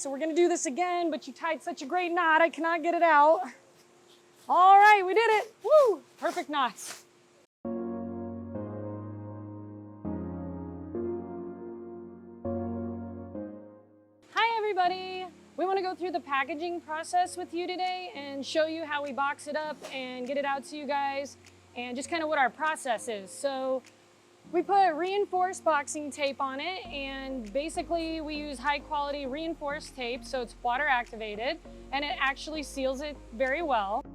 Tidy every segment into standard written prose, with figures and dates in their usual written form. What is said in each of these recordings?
So we're gonna do this again, but you tied such a great knot, I cannot get it out. All right, we did it. Woo, perfect knots. Hi everybody. We want to go through the packaging process with you today and show you how we box it up and get it out to you guys and just kind of what our process is. So we put reinforced boxing tape on it, and basically we use high quality reinforced tape, so it's water activated and it actually seals it very well.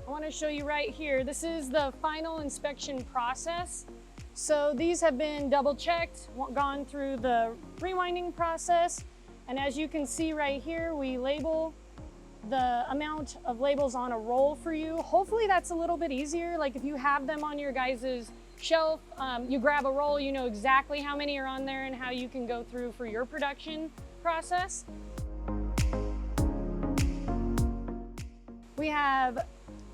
I want to show you right here, this is the final inspection process. So these have been double checked, gone through the rewinding process, and as you can see right here, we label the amount of labels on a roll for you. Hopefully that's a little bit easier. Like if you have them on your guys' shelf, you grab a roll, you know exactly how many are on there and how you can go through for your production process. We have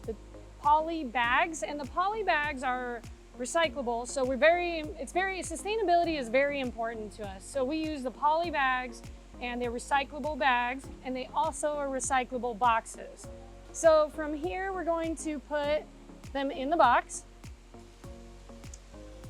the poly bags, and the poly bags are recyclable. So sustainability is very important to us. So we use the poly bags, and they're recyclable bags, and they also are recyclable boxes. So from here, we're going to put them in the box.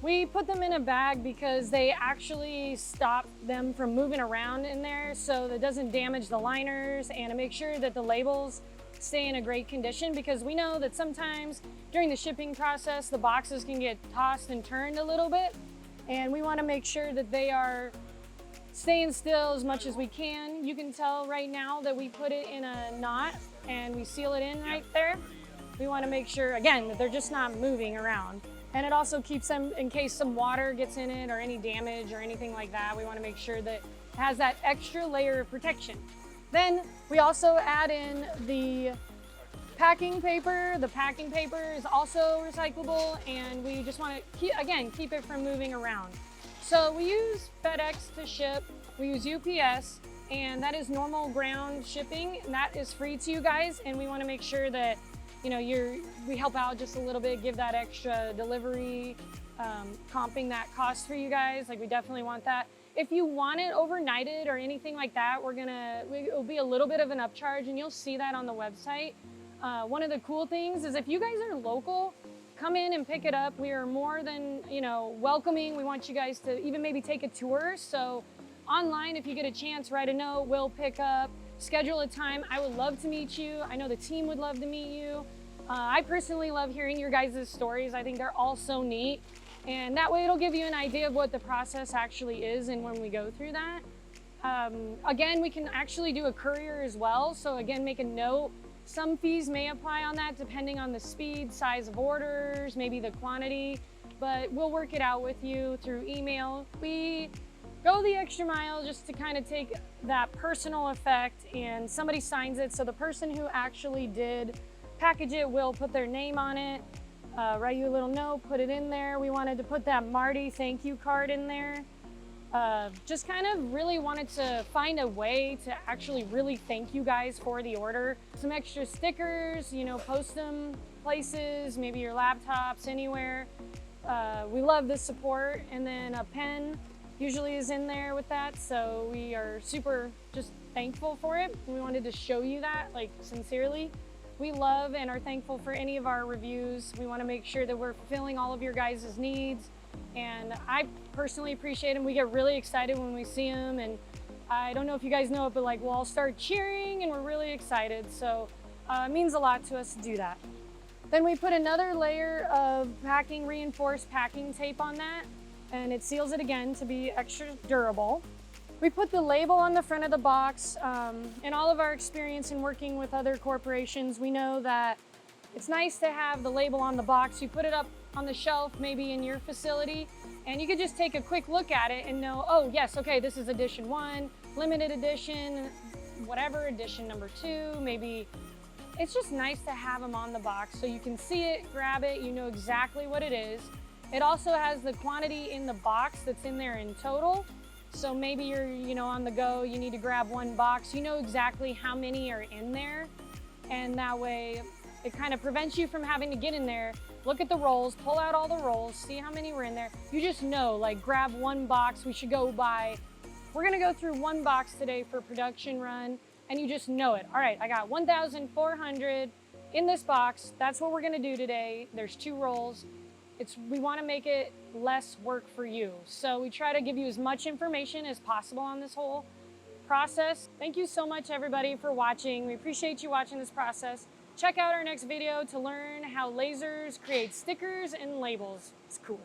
We put them in a bag because they actually stop them from moving around in there, so that doesn't damage the liners, and to make sure that the labels stay in a great condition, because we know that sometimes during the shipping process, the boxes can get tossed and turned a little bit, and we want to make sure that they are staying still as much as we can. You can tell right now that we put it in a knot and we seal it in right there. We want to make sure, again, that they're just not moving around. And it also keeps them, in case some water gets in it or any damage or anything like that, we want to make sure that it has that extra layer of protection. Then we also add in the packing paper. The packing paper is also recyclable, and we just want to, keep it from moving around. So we use FedEx to ship, we use UPS, and that is normal ground shipping, and that is free to you guys, and we want to make sure that, you know, we help out just a little bit, give that extra delivery, comping that cost for you guys. Like, we definitely want that. If you want it overnighted or anything like that, it'll be a little bit of an upcharge, and you'll see that on the website. One of the cool things is if you guys are local, come in and pick it up. We are more than, welcoming. We want you guys to even maybe take a tour. So online, if you get a chance, write a note, we'll pick up, schedule a time. I would love to meet you. I know the team would love to meet you. I personally love hearing your guys' stories. I think they're all so neat. And that way it'll give you an idea of what the process actually is and when we go through that. Again, we can actually do a courier as well. So again, make a note. Some fees may apply on that depending on the speed, size of orders, maybe the quantity, but we'll work it out with you through email. We go the extra mile just to kind of take that personal effect, and somebody signs it. So the person who actually did package it will put their name on it, write you a little note, put it in there. We wanted to put that Marty thank you card in there. Just kind of really wanted to find a way to actually really thank you guys for the order. Some extra stickers, post them places, maybe your laptops, anywhere. We love the support. And then a pen usually is in there with that. So we are super just thankful for it. We wanted to show you that, like, sincerely. We love and are thankful for any of our reviews. We want to make sure that we're fulfilling all of your guys' needs. And I personally appreciate them. We get really excited when we see them, and I don't know if you guys know it, but we'll all start cheering and we're really excited. So it means a lot to us to do that. Then we put another layer of reinforced packing tape on that, and it seals it again to be extra durable. We put the label on the front of the box. In all of our experience in working with other corporations, we know that it's nice to have the label on the box. You put it up on the shelf, maybe in your facility, and you could just take a quick look at it and know, oh yes, okay, this is edition 1, limited edition, whatever, edition number 2, maybe. It's just nice to have them on the box so you can see it, grab it, you know exactly what it is. It also has the quantity in the box that's in there in total. So maybe you're, on the go, you need to grab one box, you know exactly how many are in there, and that way it kind of prevents you from having to get in there, look at the rolls, pull out all the rolls, see how many were in there. You just know, like grab one box, we should go buy. We're gonna go through one box today for production run, and you just know it. All right, I got 1,400 in this box. That's what we're gonna do today. There's 2 rolls. We wanna make it less work for you. So we try to give you as much information as possible on this whole process. Thank you so much, everybody, for watching. We appreciate you watching this process. Check out our next video to learn how lasers create stickers and labels. It's cool.